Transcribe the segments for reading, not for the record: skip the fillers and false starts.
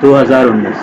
2019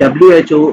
WHO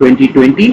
2020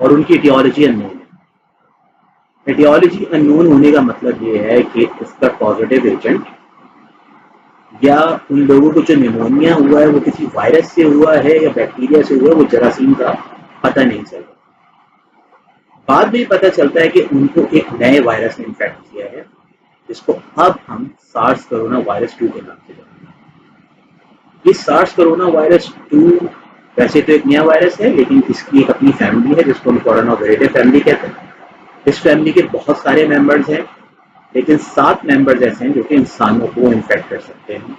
اور ان کی aetiology unknown ہے. ایٹیولوجی اننون ہونے کا مطلب یہ ہے کہ اس کا پازیٹیو ایجنٹ یا ان لوگوں کو جو نیمونیا ہوا ہے وہ کسی وائرس سے ہوا ہے یا بیکٹیریا سے ہوا ہے، وہ جراثیم کا پتہ نہیں چلتا. بعد میں پتہ چلتا ہے کہ ان کو ایک نئے وائرس نے انفیکٹ کیا ہے، جس کو اب ہم سارس کرونا وائرس 2 کے نام سے جانتے ہیں. یہ سارس کرونا وائرس 2 ویسے تو ایک نیا وائرس ہے، لیکن اس کی ایک اپنی فیملی ہے جس کو ہم کورونا ویریڈے فیملی کہتے ہیں. اس فیملی کے بہت سارے ممبرز ہیں، لیکن 7 ممبرز ایسے ہیں جو کہ انسانوں کو انفیکٹ کر سکتے ہیں،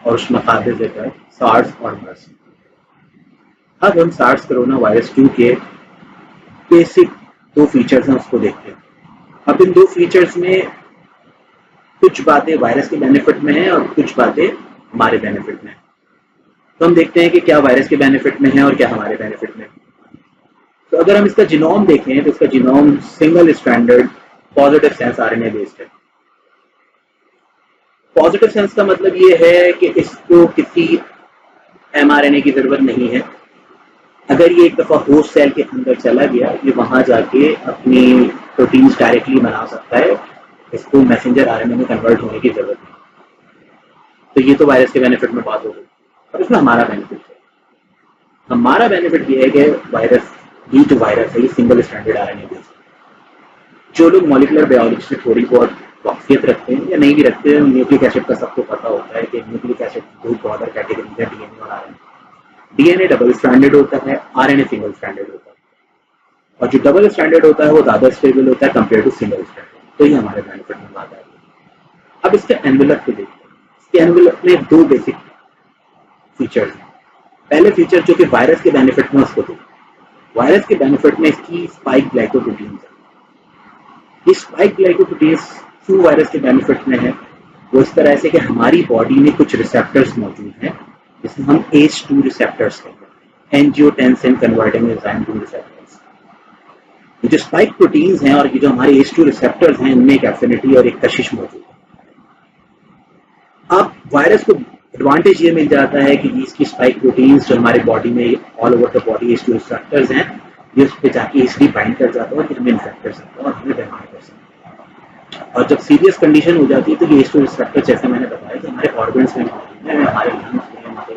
اور اس میں قابل ذکر ہے سارس اور مرس. اب ہم سارس کرونا وائرس 2 کے بیسک 2 فیچرز ہیں اس کو دیکھتے ہیں. اب ان 2 فیچرز میں کچھ باتیں وائرس کے بینیفٹ میں ہیں اور کچھ باتیں ہمارے بینیفٹ میں ہیں. تو ہم دیکھتے ہیں کہ کیا وائرس کے بینیفٹ میں ہیں اور کیا ہمارے بینیفٹ میں. تو اگر ہم اس کا جینوم دیکھیں تو اس کا genome single stranded positive sense R N A based ہے. پازیٹیو سینس کا مطلب یہ ہے کہ اس کو کسی ایم آر این اے کی ضرورت نہیں ہے. اگر یہ ایک دفعہ ہوسٹ سیل کے اندر چلا گیا، یہ وہاں جا کے اپنی پروٹینز ڈائریکٹلی بنا سکتا ہے، اس کو میسنجر آر این اے میں کنورٹ ہونے کی ضرورت نہیں. تو یہ تو وائرس کے بینیفٹ میں بات ہو گئی. اور اس میں ہمارا بینیفٹ ہے. ہمارا بینیفٹ یہ ہے کہ وائرس یہ جو وائرس ہے یہ single standard R N A based. جو لوگ مالیکولر بایولوجی سے تھوڑی بہت واقفیت رکھتے ہیں یا نہیں بھی رکھتے ہیں، نیوکلک ایسڈ کا سب کو پتا ہوتا ہے کہ نیوکلک ایسڈ دو برادر کیٹیگریز ہے، ڈی این اے اور R N A. D N A double standard ہوتا ہے، R N A single standard ہوتا ہے، اور جو ڈبل اسٹینڈرڈ ہوتا ہے وہ زیادہ اسٹیبل ہوتا ہے کمپیئر ٹو سنگل اسٹینڈرڈ. تو یہ ہمارے بینیفٹ میں بات آ رہی ہے. اب اس کے اینویلپ کو دیکھتے ہیں. اس کے اینویلپ میں 2 بیسک فیچرز ہیں. پہلے فیچر جو کہ وائرس کے بینیفٹ میں اس کو دیکھیں. وائرس کے بینیفٹ میں اس کی اسپائک گلائکوپروٹینز ہے. یہ اسپائک گلائکوپروٹینز کیوں وائرس کے بینیفٹ میں ہے؟ وہ اس طرح سے کہ ہماری باڈی میں کچھ ریسیپٹرز موجود ہیں جس میں ہم ACE2 ریسیپٹرز کہتے ہیں، اینجیوٹینسن کنورٹنگ انزائم 2 ریسیپٹرز. یہ جو اسپائک پروٹینز ہیں اور یہ جو ہمارے ACE2 ریسیپٹرز ہیں، ان میں ایک ایفینٹی اور ایک کشش موجود ہے. اب وائرس کو ایڈوانٹیج یہ مل جاتا ہے کہ اس کی اسپائک پروٹینز جو ہمارے باڈی میں all over the body ACE2 receptors ہیں، یہ اس پہ جا کے ایزیلی بائنڈ کر جاتا ہے کہ ہمیں انفیکٹ کر سکتا ہے اور ہمیں بیمار کر سکتا ہے. اور جب سیریس کنڈیشن ہو جاتی ہے تو یہ ACE2 ریسیپٹر جیسے میں نے بتایا کہ ہمارے آرگنس میں موجود ہیں، ہمارے لنگس میں، ہمارے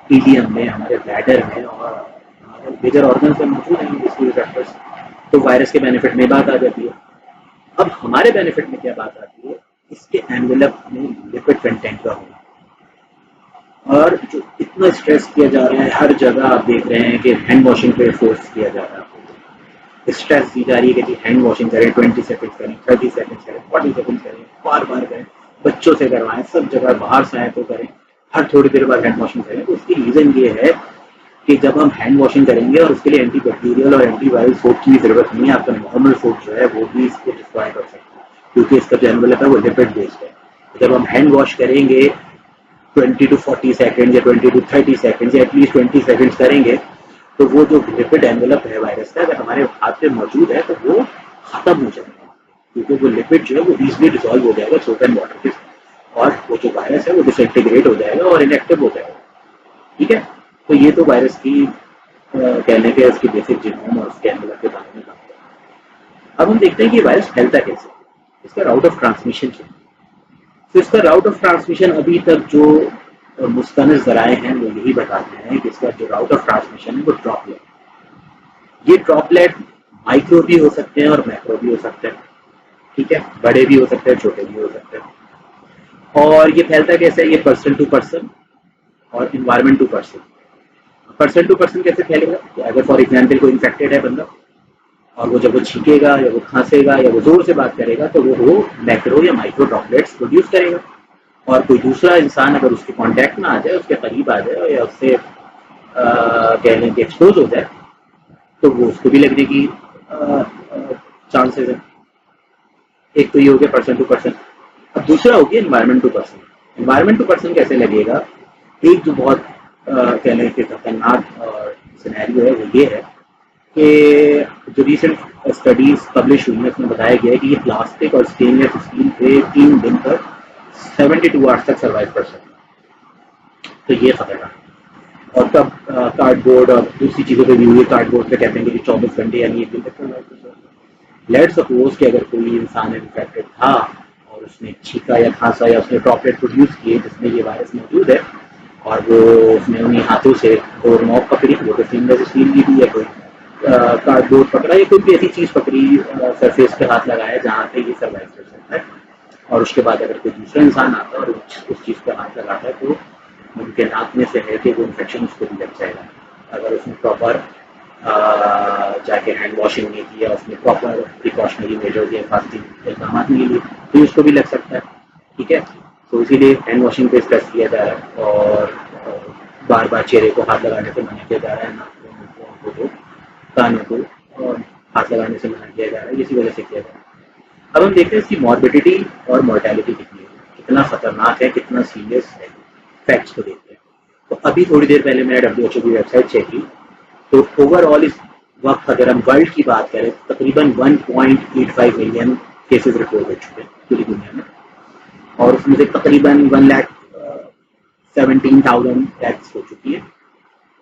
ایلیم میں، ہمارے بلیڈر میں اور ہمارے میجر آرگنس میں موجود ہیں ACE2 ریسیپٹرز. تو وائرس کے بینیفٹ میں بات آ جاتی ہے. اب ہمارے بینیفٹ میں کیا بات آتی ہے؟ اس کے اینویلپ میں لپڈ کنٹینٹ کا ہونا. اور جو اتنا اسٹریس کیا جا رہا ہے ہر جگہ، آپ دیکھ رہے ہیں کہ ہینڈ واشنگ پہ فورس کیا جا رہا ہے، اسٹریس دی جا رہی ہے کہ ہینڈ واشنگ کریں، 20 سیکنڈ کریں، 30 سیکنڈ کریں، 40 سیکنڈ کریں، بار بار کریں، بچوں سے کروائیں، سب جگہ باہر سے آئے تو کریں، ہر تھوڑی دیر بعد ہینڈ واشنگ کریں. تو اس کی ریزن یہ ہے کہ جب ہم ہینڈ واشنگ کریں گے، اور اس کے لیے اینٹی بیکٹیریل اور اینٹی وائرل سوپ کی ضرورت نہیں ہے، آپ کا نارمل سوپ جو ہے وہ بھی اس کو ڈسٹرائے کر سکتا ہے، کیونکہ اس کا جو اینویلپ ہے وہ لپڈ بیسڈ ہے. جب ہم ہینڈ واش کریں گے 20 to 40 سیکنڈ یا 20 to 30 سیکنڈ یا ایٹ لیسٹ 20 سیکنڈ کریں گے، تو وہ جو لپڈ اینویلپ ہے وائرس کا، اگر ہمارے ہاتھ پہ موجود ہے تو وہ ختم ہو جائے گا، کیونکہ وہ لپڈ جو ہے وہ ایزلی ڈیزالو ہو جائے گا سوپ اینڈ واٹر کے، اور وہ جو وائرس ہے وہ ڈس انٹیگریٹ ہو جائے گا اور انیکٹیو ہو جائے گا. ٹھیک ہے. تو یہ تو وائرس کی کہنے کے اس کی بیسک جینوم اور اس کے اینویلپ کے بارے میں بات کریں. اب ہم دیکھتے ہیں کہ وائرس پھیلتا کیسے، اس کا راؤٹ آف ٹرانسمیشن کیا. تو اس کا راؤٹ آف ٹرانسمیشن ابھی تک جو مستند ذرائع ہیں وہ یہی بتاتے ہیں کہ اس کا جو راؤٹ آف ٹرانسمیشن ہے وہ ڈراپلیٹ. یہ ڈراپلیٹ مائکرو بھی ہو سکتے ہیں اور میکرو بھی ہو سکتے ہیں. ٹھیک ہے. بڑے بھی ہو سکتے ہیں، چھوٹے بھی ہو سکتے ہیں. اور یہ پھیلتا کیسے ہے؟ یہ پرسن ٹو پرسن اور environment to person. Person to person کیسے پھیلے گا؟ کہ اگر فار ایگزامپل کوئی انفیکٹیڈ ہے بندہ، اور وہ جب وہ چھینکے گا یا وہ کھانسے گا یا وہ زور سے بات کرے گا تو وہ میکرو یا مائکرو ڈراپلیٹس پروڈیوس کرے گا. اور کوئی دوسرا انسان اگر اس کے کانٹیکٹ میں آ جائے، اس کے قریب آ جائے یا اس سے کہہ لیں کہ ایکسپوز ہو جائے، تو وہ اس کو بھی لگنے کی چانسز ہیں. ایک تو یہ ہو گیا پرسن ٹو پرسن. اب دوسرا ہو گیا environment to person. Environment to person کیسے لگے گا؟ ایک جو بہت کہہ لیں کہ خطرناک سینیریو ہے وہ یہ ہے کہ جو ریسنٹ اسٹڈیز پبلش ہوئی ہیں اس میں بتایا گیا ہے کہ یہ پلاسٹک اور اسٹین لیس اسٹیل پہ 3 دن تک 72 آورس تک سروائیو کر سکتے ہیں. تو یہ خطرہ ہے. اور تب کارڈ بورڈ اور دوسری چیزوں پہ بھی ہوئی. کارڈ بورڈ پہ کہتے ہیں کہ 24 گھنٹے یعنی 1 دن تک. لیٹ سپوز کہ اگر کوئی انسان انفیکٹڈ تھا اور اس نے چھینکا یا کھانسا یا اس نے ڈراپلیٹ پروڈیوس کیے جس میں یہ وائرس موجود ہے اور وہ اس نے انہیں ہاتھوں سے ڈور نوب پکڑی, وہ تو فنگر اسٹیل کی بھی ہے, کوئی کارڈ بورڈ پکڑا یا کوئی بھی ایسی چیز پکڑی سرفیس پہ ہاتھ لگایا جہاں پہ یہ سروائو کر سکتا ہے, اور اس کے بعد اگر کوئی دوسرا انسان آتا ہے اور اس چیز پہ ہاتھ لگاتا ہے تو ممکنات میں سے ہے کہ وہ انفیکشن اس کو بھی لگ جائے گا. اگر اس نے پراپر جا کے ہینڈ واشنگ نہیں کیا, اس نے پراپر پریکاشنری میجرز یا حفاظتی اقدامات نہیں لیے تو اس کو بھی لگ سکتا ہے. ٹھیک ہے, تو اسی لیے ہینڈ واشنگ پہ اسٹریس کیا جا رہا ہے اور بار بار چہرے کو ہاتھ لگانے سے منع کیا جا رہا ہے, ناک کو کانوں کو ہاتھ لگانے سے منع کیا جا رہا ہے, اسی وجہ سے کیا جا رہا ہے. اب ہم دیکھتے ہیں اس کی ماربیڈیٹی اور مورٹیلٹی کتنی ہے, کتنا خطرناک ہے, کتنا سیریس ہے. فیکٹس کو دیکھتے ہیں. تو ابھی تھوڑی دیر پہلے میں نے WHO کی ویب سائٹ چیک کی تو اوور آل اس وقت اگر ہم ورلڈ کی بات کریں تقریباً 1.85 ملین کیسز رپورٹ ہو چکے ہیں پوری دنیا میں, اور اس میں سے تقریباً 1,17,000 ڈیتھس ہو چکی ہیں.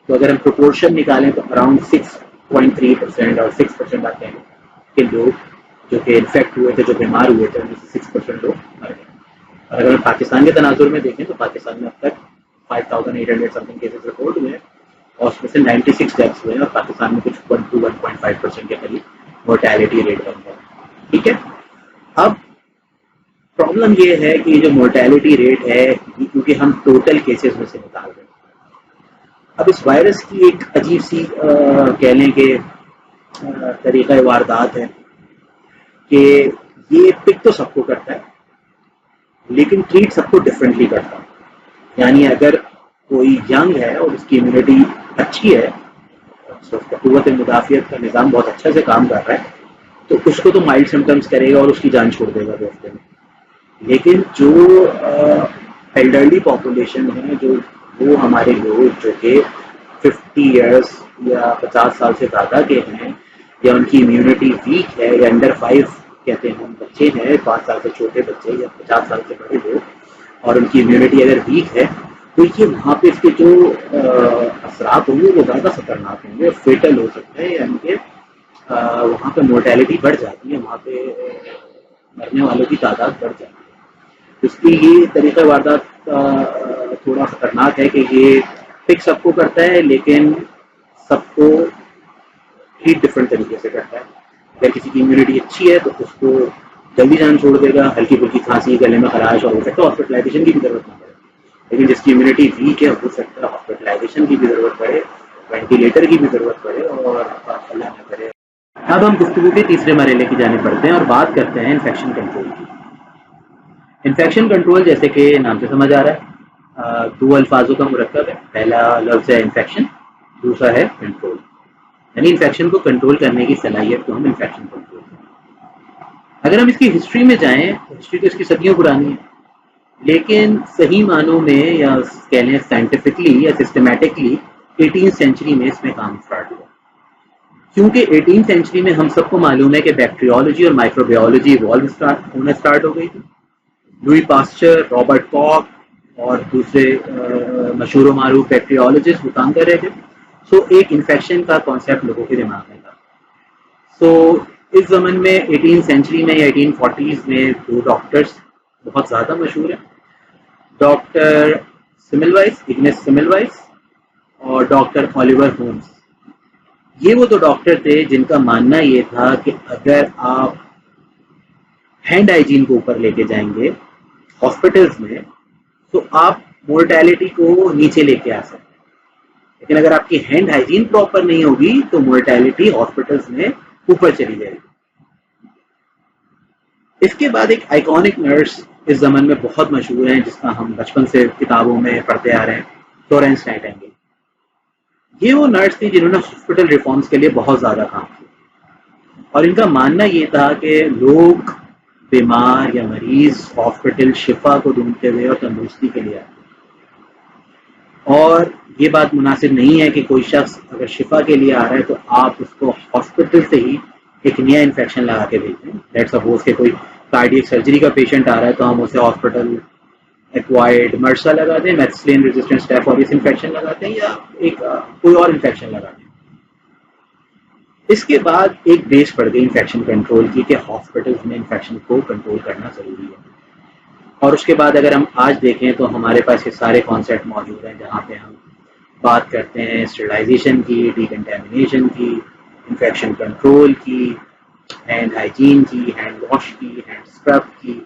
تو اگر ہم پروپورشن نکالیں تو اراؤنڈ 6.3% اور 6% آتے ہیں کہ لوگ جو کہ انفیکٹ ہوئے تھے, جو بیمار ہوئے تھے, ان میں سے 6% لوگ مر گئے. اور اگر ہم پاکستان کے تناظر میں دیکھیں تو پاکستان میں اب تک 5,800 سمتھنگ کیسز رپورٹ ہوئے ہیں اور اس میں سے 96 ڈیتھس ہوئے ہیں, اور پاکستان میں کچھ 1 to 1.5% کے قریب مورٹیلٹی ریٹ بن گیا. ٹھیک ہے, اب پرابلم یہ ہے کہ جو مورٹیلٹی ریٹ ہے کیونکہ ہم ٹوٹل کیسز میں سے نکال رہے ہیں. اب اس وائرس کی ایک عجیب سی کہہ لیں کہ طریقہ واردات ہے کہ یہ پک تو سب کو کرتا ہے لیکن ٹریٹ سب کو ڈفرینٹلی کرتا ہے. یعنی اگر کوئی ینگ ہے اور اس کی امیونٹی اچھی ہے, قوت مدافعت کا نظام بہت اچھا سے کام کر رہا ہے, تو اس کو تو مائلڈ سمٹمس کرے گا اور اس کی جان چھوڑ دے گا 2 ہفتے میں. لیکن جو ایلڈرلی پاپولیشن ہے, جو وہ ہمارے لوگ جو کہ 50 ایئرس یا 50 سال سے زیادہ کے ہیں, یا ان کی امیونٹی ویک ہے, یا انڈر 5 کہتے ہیں, بچے ہیں 5 سال سے چھوٹے بچے یا 50 سال سے بڑے لوگ, اور ان کی امیونٹی اگر ویک ہے تو یہ وہاں پہ اس کے جو اثرات ہوں گے وہ زیادہ خطرناک ہوں گے, فیٹل ہو سکتے ہیں, یعنی کہ وہاں پہ مورٹیلٹی بڑھ جاتی ہے, وہاں پہ مرنے والوں کی تعداد بڑھ جاتی ہے. اس کی یہ طریقہ واردات تھوڑا خطرناک ہے کہ یہ پک سب کو کرتا ہے لیکن سب کو ٹریٹ ڈفرینٹ طریقے سے کرتا ہے. اگر کسی کی امیونٹی اچھی ہے تو اس کو جلدی جان چھوڑ دے گا, ہلکی پھلکی کھانسی, گلے میں خراش, اور ہو سکتا ہے ہاسپٹلائزیشن کی بھی ضرورت نہ پڑے. لیکن جس کی امیونٹی ویک ہے ہو سکتا ہے ہاسپٹلائزیشن کی بھی ضرورت پڑے, وینٹیلیٹر کی بھی ضرورت پڑے, اور اللہ نہ کرے. اب ہم گفتگو کے تیسرے مرحلے کی جانب بڑھتے ہیں اور بات کرتے ہیں انفیکشن کنٹرول کی. انفیکشن کنٹرول جیسے کہ نام سے سمجھ آ رہا ہے 2 الفاظوں کا مرکب ہے. پہلا لفظ ہے انفیکشن, دوسرا ہے کنٹرول. یعنی انفیکشن کو کنٹرول کرنے کی صلاحیت کو ہم انفیکشن کنٹرول کرتے ہیں. اگر ہم اس کی ہسٹری میں جائیں تو ہسٹری تو اس کی صدیوں پرانی ہے, لیکن صحیح معنوں میں یا کہہ لیں سائنٹیفکلی یا سسٹمیٹکلی 18 سینچری میں اس میں کام اسٹارٹ ہوا. کیونکہ 18 سینچری میں ہم سب کو معلوم ہے کہ بیکٹیریولوجی اور مائکروبیولوجی ایوالو ہونا اسٹارٹ ہو گئی تھی. لوئی پاسچر, رابرٹ کاک اور دوسرے مشہور و معروف بیکٹیریولوجسٹ وہ کام کر رہے تھے. سو ایک انفیکشن کا کانسیپٹ لوگوں کے دماغ میں تھا. سو اس زمن میں 18 سینچری میں یا 1840s میں 2 ڈاکٹرس بہت زیادہ مشہور ہیں, ڈاکٹر سیمل وائس اور ڈاکٹر اولیور ہولمز. یہ وہ 2 ڈاکٹر تھے جن کا ماننا یہ تھا کہ اگر آپ ہینڈ ہائیجین کو اوپر لے کے جائیں گے ہاسپٹلس میں تو آپ مورٹیلٹی کو نیچے لے کے آ سکتے ہیں, لیکن اگر آپ کی ہینڈ ہائیجین پراپر نہیں ہوگی تو مورٹیلٹی ہاسپٹلس میں اوپر چلی جائے گی. اس کے بعد ایک آئیکونک نرس اس زمن میں بہت مشہور ہیں جس کا ہم بچپن سے کتابوں میں پڑھتے آ رہے ہیں, فلورنس نائٹنگیل. یہ وہ نرس تھی جنہوں نے ہاسپٹل ریفارمز کے لیے بہت زیادہ کام کیا, اور ان کا ماننا یہ تھا کہ لوگ بیمار یا مریض ہاسپٹل شفا کو ڈھونڈتے ہوئے اور تندرستی کے لیے آتے ہیں, اور یہ بات مناسب نہیں ہے کہ کوئی شخص اگر شفا کے لیے آ رہا ہے تو آپ اس کو ہاسپٹل سے ہی ایک نیا انفیکشن لگا کے بھیجتے ہیں. لیٹس سپوز کہ کوئی کارڈیک سرجری کا پیشنٹ آ رہا ہے تو ہم اسے ہاسپٹل ایکوائرڈ مرسا لگاتے ہیں, میتھسلین ریزسٹنٹ اسٹیف اوریس انفیکشن لگاتے ہیں, یا ایک کوئی اور انفیکشن لگاتے ہیں. اس کے بعد ایک بیس پڑ گئی انفیکشن کنٹرول کی کہ ہاسپٹلس میں انفیکشن کو کنٹرول کرنا ضروری ہے. اور اس کے بعد اگر ہم آج دیکھیں تو ہمارے پاس یہ سارے کانسیپٹ موجود ہیں جہاں پہ ہم بات کرتے ہیں اسٹرلائزیشن کی, ڈیکنٹامینیشن کی, انفیکشن کنٹرول کی, ہینڈ ہائیجین کی, ہینڈ واش کی, ہینڈ اسکرب کی,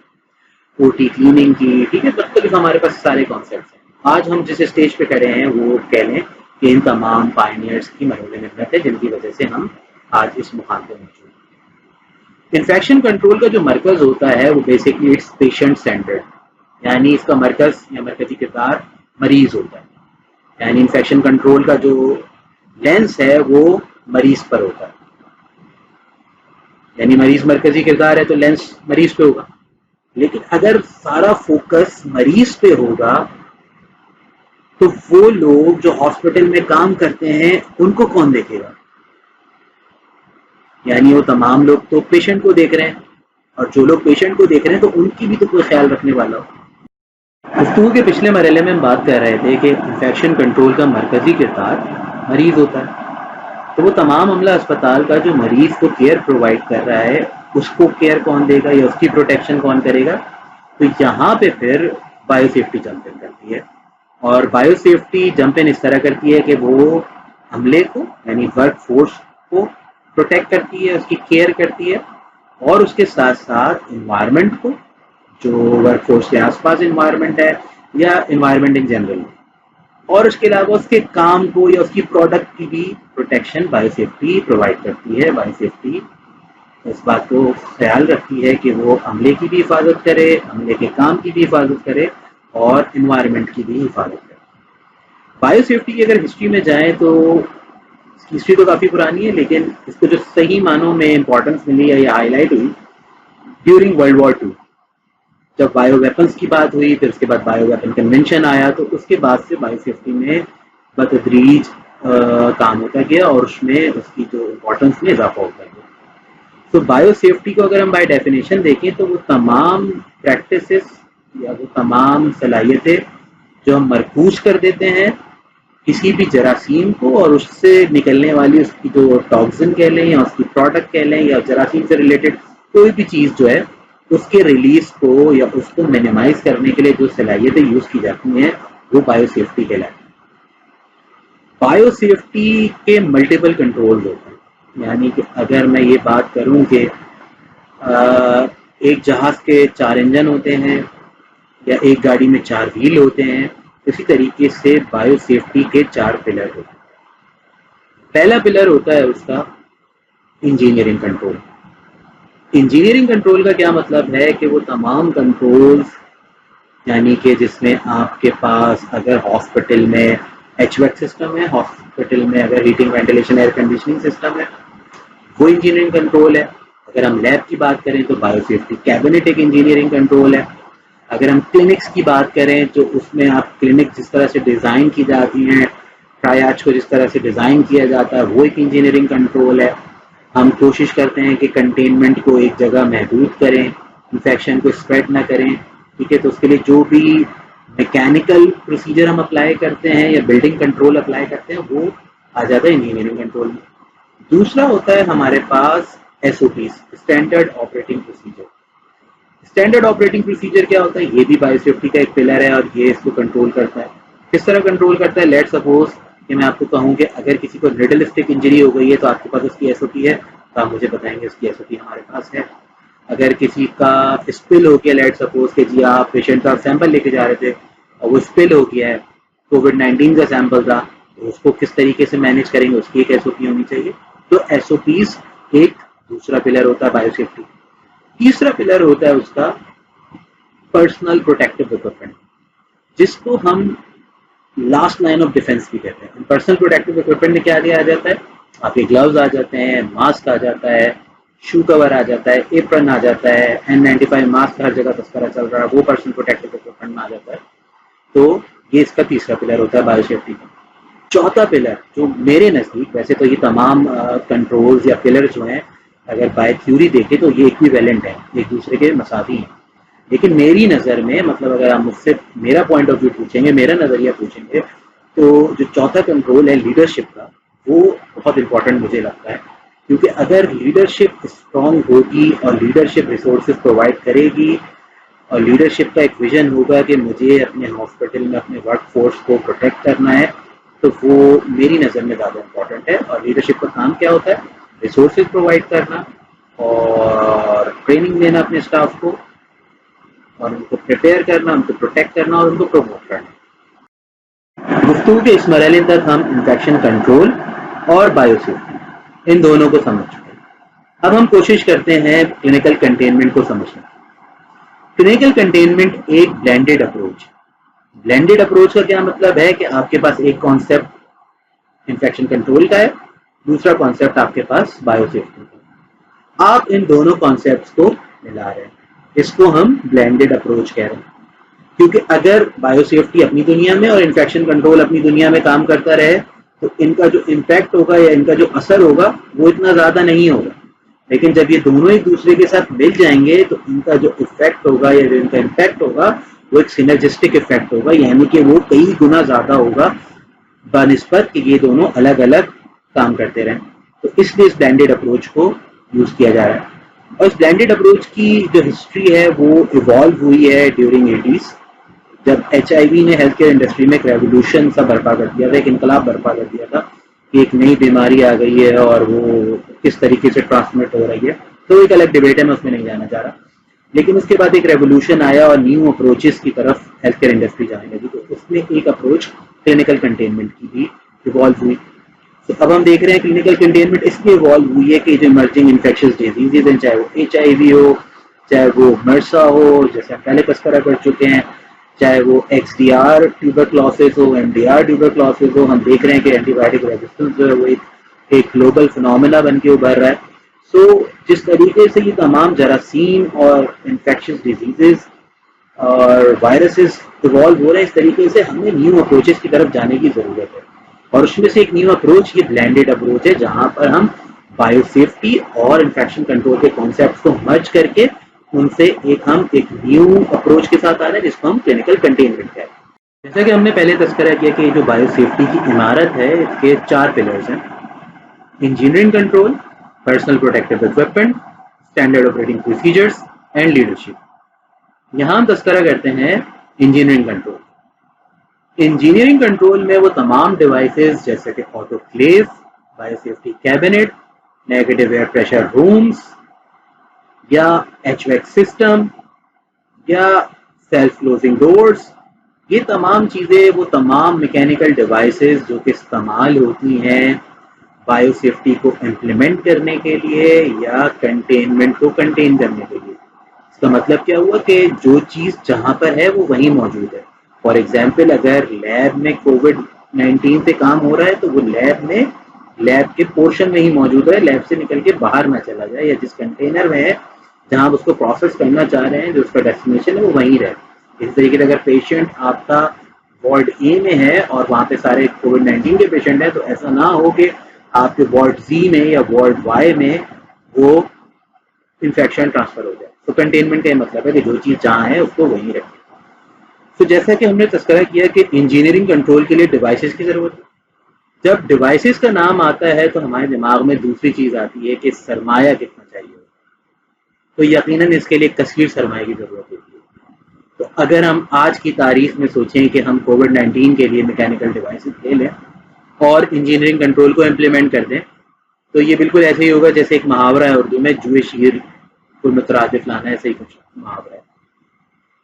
او ٹی کلیننگ کی. ٹھیک ہے, مختلف ہمارے پاس سارے کانسیپٹس ہیں. آج ہم جس اسٹیج پہ کھڑے ہیں وہ کہہ لیں کہ ان تمام پائنیئرس کی مرحلے محنت ہے جن کی وجہ سے ہم آج اس مقام پہ موجود ہیں. انفیکشن کنٹرول کا جو مرکز ہوتا ہے وہ بیسکلی اٹس پیشنٹ سینٹرڈ, یعنی اس کا مرکز یا مرکزی کردار مریض ہوتا ہے. یعنی انفیکشن کنٹرول کا جو لینس ہے وہ مریض پر ہوتا ہے, یعنی مریض مرکزی کردار ہے تو لینس مریض پہ ہوگا. لیکن اگر سارا فوکس مریض پہ ہوگا تو وہ لوگ جو ہاسپٹل میں کام کرتے ہیں ان کو کون دیکھے گا؟ یعنی وہ تمام لوگ تو پیشنٹ کو دیکھ رہے ہیں, اور جو لوگ پیشنٹ کو دیکھ رہے ہیں تو ان کی بھی تو کوئی خیال رکھنے والا ہو. گفتگو کے پچھلے مرحلے میں ہم بات کر رہے تھے کہ انفیکشن کنٹرول کا مرکزی کردار مریض ہوتا ہے. تو وہ تمام عملہ اسپتال کا جو مریض کو کیئر پرووائڈ کر رہا ہے اس کو کیئر کون دے گا یا اس کی پروٹیکشن کون کرے گا؟ تو یہاں پہ پھر بایو سیفٹی جمپ ان کرتی ہے. اور بایو سیفٹی جمپ ان اس طرح کرتی ہے کہ وہ عملے کو یعنی ورک فورس کو پروٹیکٹ کرتی ہے, اس کی کیئر کرتی ہے, اور اس کے ساتھ ساتھ انوائرمنٹ کو, جو ورک فورس کے آس پاس انوائرمنٹ ہے یا انوائرمنٹ ان جنرل, اور اس کے علاوہ اس کے کام کو یا اس کی پروڈکٹ کی بھی پروٹیکشن بایو سیفٹی پرووائڈ کرتی ہے. بایو سیفٹی اس بات کو خیال رکھتی ہے کہ وہ عملے کی بھی حفاظت کرے, عملے کے کام کی بھی حفاظت کرے, اور انوائرمنٹ کی بھی حفاظت کرے. بایو سیفٹی کی اگر ہسٹری میں جائیں تو ہسٹری تو کافی پرانی ہے, لیکن اس کو جو صحیح معنوں میں امپورٹنس ملی ہے یا ہائی لائٹ ہوئی ڈیورنگ ورلڈ وار 2, جب بایو ویپنس کی بات ہوئی, پھر اس کے بعد بایو ویپن کنونشن آیا, تو اس کے بعد سے بایو سیفٹی میں بتدریج کام ہوتا گیا اور اس میں اس کی جو امپورٹنس میں اضافہ ہوتا گیا. تو بایو سیفٹی کو اگر ہم بائی ڈیفینیشن دیکھیں تو وہ تمام پریکٹسز یا وہ تمام صلاحیتیں جو ہم مرکوز کر دیتے ہیں کسی بھی جراثیم کو, اور اس سے نکلنے والی اس کی جو ٹاکسن کہہ لیں یا اس کی پروڈکٹ کہہ لیں یا جراثیم سے ریلیٹڈ کوئی بھی چیز جو ہے اس کے ریلیز کو یا اس کو مینیمائز کرنے کے لیے جو صلاحیتیں یوز کی جاتی ہیں وہ بایو سیفٹی کہلاتی ہیں. بایو سیفٹی کے ملٹیپل کنٹرول ہوتے ہیں, یعنی کہ اگر میں یہ بات کروں کہ ایک جہاز کے 4 انجن ہوتے ہیں یا ایک گاڑی میں 4 وہیل ہوتے ہیں, اسی طریقے سے بایو سیفٹی کے 4 پلر ہوتے ہیں. پہلا پلر ہوتا ہے اس کا انجینئرنگ کنٹرول. انجینئرنگ کنٹرول کا کیا مطلب ہے کہ وہ تمام کنٹرولز, یعنی کہ جس میں آپ کے پاس اگر ہاسپٹل میں ایچ ویک سسٹم ہے, ہاسپٹل میں اگر heating ventilation air conditioning system ہے وہ انجینئرنگ کنٹرول ہے. اگر ہم لیب کی بات کریں تو بایو سیفٹی کیبنٹ ایک انجینئرنگ کنٹرول ہے. اگر ہم کلینکس کی بات کریں تو اس میں آپ کلینک جس طرح سے ڈیزائن کی جاتی ہیں, ٹرائیاج کو جس طرح سے ڈیزائن کیا جاتا ہے وہ ایک انجینئرنگ کنٹرول ہے. ہم کوشش کرتے ہیں کہ کنٹینمنٹ کو ایک جگہ محدود کریں, انفیکشن کو اسپریڈ نہ کریں. ٹھیک ہے, تو اس کے لیے جو بھی میکینیکل پروسیجر ہم اپلائی کرتے ہیں یا بلڈنگ کنٹرول اپلائی کرتے ہیں وہ آ جاتا ہے انجینئرنگ کنٹرول میں. دوسرا ہوتا ہے ہمارے پاس S O Ps, standard operating procedure. Standard operating procedure کیا ہوتا ہے؟ یہ بھی بایو سیفٹی کا ایک پلر ہے اور یہ اس کو کنٹرول کرتا ہے. کس طرح کنٹرول کرتا ہے؟ لیٹ سپوز کہ میں آپ کو کہوں کہ اگر کسی کو ریڈلسٹک انجری ہو گئی ہے تو آپ کے پاس اس کی ایس او پی ہے, تو آپ مجھے بتائیں گے اس کی ایس او پی ہمارے پاس ہے. اگر کسی کا اسپل ہو گیا, لیٹ سپوز کہ جی آپ پیشنٹ کا سیمپل لے کے جا رہے تھے اور وہ اسپل ہو گیا ہے, کووڈ-19 کا سیمپل تھا, تو اس کو کس طریقے سے مینیج کریں گے, اس کی ایک ایس او پی ہونی چاہیے. تو ایس او پیز ایک دوسرا پلر ہوتا ہے بایو سیفٹی. تیسرا پلر ہوتا ہے اس کا پرسنل پروٹیکٹیو اکوپمنٹ, جس کو ہم لاسٹ لائن آف ڈیفینس بھی کہتے ہیں. پرسنل پروٹیکٹیو اکوپمنٹ میں کیا دیا آ جاتا ہے؟ آپ کے گلوز آ جاتے ہیں, ماسک آ جاتا ہے, شو کور آ جاتا ہے, ایپرن آ جاتا ہے, N95 ماسک ہر جگہ تذکرہ چل رہا ہے, وہ پرسنل پروٹیکٹیو اکوپمنٹ میں آ جاتا ہے. تو یہ اس کا تیسرا پلر ہوتا ہے بایو سیفٹی کا. چوتھا پلر جو میرے نزدیک, ویسے تو یہ تمام کنٹرولز یا پلر جو ہیں اگر بائی تھیوری دیکھیں تو یہ ایکویویلنٹ ہے, ایک دوسرے کے مساوی ہیں, لیکن میری نظر میں مطلب اگر آپ مجھ سے میرا پوائنٹ آف ویو پوچھیں گے, میرا نظریہ پوچھیں گے, تو جو چوتھا کنٹرول ہے لیڈرشپ کا, وہ بہت امپورٹنٹ مجھے لگتا ہے. کیونکہ اگر لیڈرشپ اسٹرانگ ہوگی اور لیڈرشپ ریسورسز پرووائڈ کرے گی اور لیڈرشپ کا ایک ویژن ہوگا کہ مجھے اپنے ہاسپٹل میں اپنے ورک فورس کو پروٹیکٹ کرنا ہے, تو وہ میری نظر میں زیادہ امپورٹنٹ ہے. اور لیڈرشپ کا کام کیا ہوتا ہے؟ ریسورسز پرووائڈ کرنا اور ٹریننگ دینا اپنے اسٹاف کو, اور ان کو پریپیئر کرنا, ان کو پروٹیکٹ کرنا اور ان کو پروموٹ کرنا. گفتگو کے اس مرحلے تک ہم انفیکشن کنٹرول اور بایو سیفٹی ان دونوں کو سمجھ چکے ہیں. اب ہم کوشش کرتے ہیں کلینکل کنٹینمنٹ کو سمجھنا. کلینکل کنٹینمنٹ ایک بلینڈیڈ اپروچ. بلینڈیڈ اپروچ کا کیا مطلب ہے کہ آپ کے پاس ایک کانسیپٹ انفیکشن کنٹرول کا ہے, دوسرا کانسیپٹ آپ کے پاس بایو سیفٹی کا. آپ ان دونوں کانسیپٹس کو ملا رہے ہیں, اس کو ہم بلینڈیڈ اپروچ کہہ رہے ہیں. کیونکہ اگر بایو سیفٹی اپنی دنیا میں اور انفیکشن کنٹرول اپنی دنیا میں کام کرتا رہے تو ان کا جو امپیکٹ ہوگا یا ان کا جو اثر ہوگا وہ اتنا زیادہ نہیں ہوگا. لیکن جب یہ دونوں ایک دوسرے کے ساتھ مل جائیں گے تو ان کا جو افیکٹ ہوگا یا جو ان کا امپیکٹ ہوگا وہ ایک سینرجسٹک افیکٹ ہوگا, یعنی کہ وہ کئی گنا زیادہ ہوگا بنسبت کہ یہ دونوں الگ الگ کام کرتے رہیں. تو اس لیے اس بلینڈیڈ اپروچ کو یوز کیا جا رہا ہے. اور اس بلینڈیڈ اپروچ کی جو ہسٹری ہے وہ ایوالو ہوئی ہے ڈیورنگ 80s, جب HIV نے ہیلتھ کیئر انڈسٹری میں ایک ریولیوشن سا برپا کر دیا تھا, ایک انقلاب برپا کر دیا تھا کہ ایک نئی بیماری آ گئی ہے اور وہ کس طریقے سے ٹرانسمٹ ہو رہی ہے. تو ایک الگ ڈبیٹ ہے, میں اس میں نہیں جانا چاہ رہا. لیکن اس کے بعد ایک ریولیوشن آیا اور نیو اپروچز کی طرف ہیلتھ کیئر انڈسٹری جانے لگی. تو اس میں ایک اپروچ کلینکل کنٹینمنٹ کی بھی ایوالو ہوئی. تو اب ہم دیکھ رہے ہیں کلینکل کنٹینمنٹ اس لیے ایوالو ہوئی ہے کہ جو ایمرجنگ انفیکشس ڈیزیز ہیں, چاہے وہ HIV ہو, چاہے وہ مرسا ہو جیسے ہم پہلے تذکرہ کر چکے ہیں, چاہے وہ XDR ٹیوبرکلوسس ہو, MDR ٹیوبرکلوسس ہو, ہم دیکھ رہے ہیں کہ اینٹی بایوٹک ریزسٹنس جو ہے وہ ایک گلوبل فنومینا بن کے ابھر رہا ہے. سو جس طریقے سے یہ تمام جراثیم اور انفیکشس ڈیزیزز اور وائرسز ایوالو ہو رہے ہیں, اس طریقے سے ہمیں نیو اپروچز کی طرف جانے کی ضرورت ہے. اور اس میں سے ایک نیو اپروچ یہ بلینڈیڈ اپروچ ہے, جہاں پر ہم بایو سیفٹی اور انفیکشن کنٹرول کے کانسیپٹس کو مرج کر کے ان سے ہم ایک نیو اپروچ کے ساتھ آ رہے ہیں جس کو ہم کلینکل کنٹینمنٹ کہتے ہیں. جیسا کہ ہم نے پہلے تذکرہ کیا کہ جو بایو سیفٹی کی عمارت ہے اس کے 4 پلرز ہیں: engineering control, personal protective equipment, standard operating procedures and leadership. یہاں ہم تذکرہ کرتے ہیں انجینئرنگ کنٹرول. انجینئرنگ کنٹرول میں وہ تمام ڈیوائسز جیسے کہ auto clue, bio safety cabinet, negative air pressure rooms یا HVAC سسٹم یا سیلف کلوزنگ ڈورز, یہ تمام چیزیں وہ تمام میکینیکل ڈیوائسز جو کہ استعمال ہوتی ہیں بایو سیفٹی کو امپلیمنٹ کرنے کے لیے یا کنٹینمنٹ کو کنٹین کرنے کے لیے. اس کا مطلب کیا ہوا کہ جو چیز جہاں پر ہے وہ وہیں موجود ہے. فار ایگزامپل اگر لیب میں COVID-19 پہ کام ہو رہا ہے تو وہ لیب کے پورشن میں ہی موجود ہے, لیب سے نکل کے باہر نہ چلا جائے, یا جس کنٹینر میں ہے جہاں آپ اس کو پروسیس کرنا چاہ رہے ہیں جو اس کا ڈیسٹینیشن ہے وہ وہیں رہے. اس طریقے سے اگر پیشنٹ آپ کا وارڈ A میں ہے اور وہاں پہ سارے COVID-19 کے پیشنٹ ہیں تو ایسا نہ ہو کہ آپ کے وارڈ Z میں یا وارڈ Y میں وہ انفیکشن ٹرانسفر ہو جائے. تو کنٹینمنٹ کا مطلب ہے کہ جو چیز جہاں ہے اس کو وہیں رکھیں. تو جیسا کہ ہم نے تذکرہ کیا کہ انجینئرنگ کنٹرول کے لیے ڈیوائسز کی ضرورت ہے. جب ڈیوائسز کا نام آتا ہے تو ہمارے دماغ میں دوسری چیز آتی ہے کہ سرمایہ کتنا چاہیے. تو یقیناً اس کے لیے کثیر سرمایہ کی ضرورت ہوتی ہے. تو اگر ہم آج کی تاریخ میں سوچیں کہ ہم COVID-19 کے لیے میکینیکل ڈیوائسز لے لیں اور انجینئرنگ کنٹرول کو امپلیمنٹ کر دیں تو یہ بالکل ایسے ہی ہوگا جیسے ایک محاورہ ہے اردو میں, جوئے شیر کو مترادف لانا, ایسے ہی کچھ محاورہ ہے.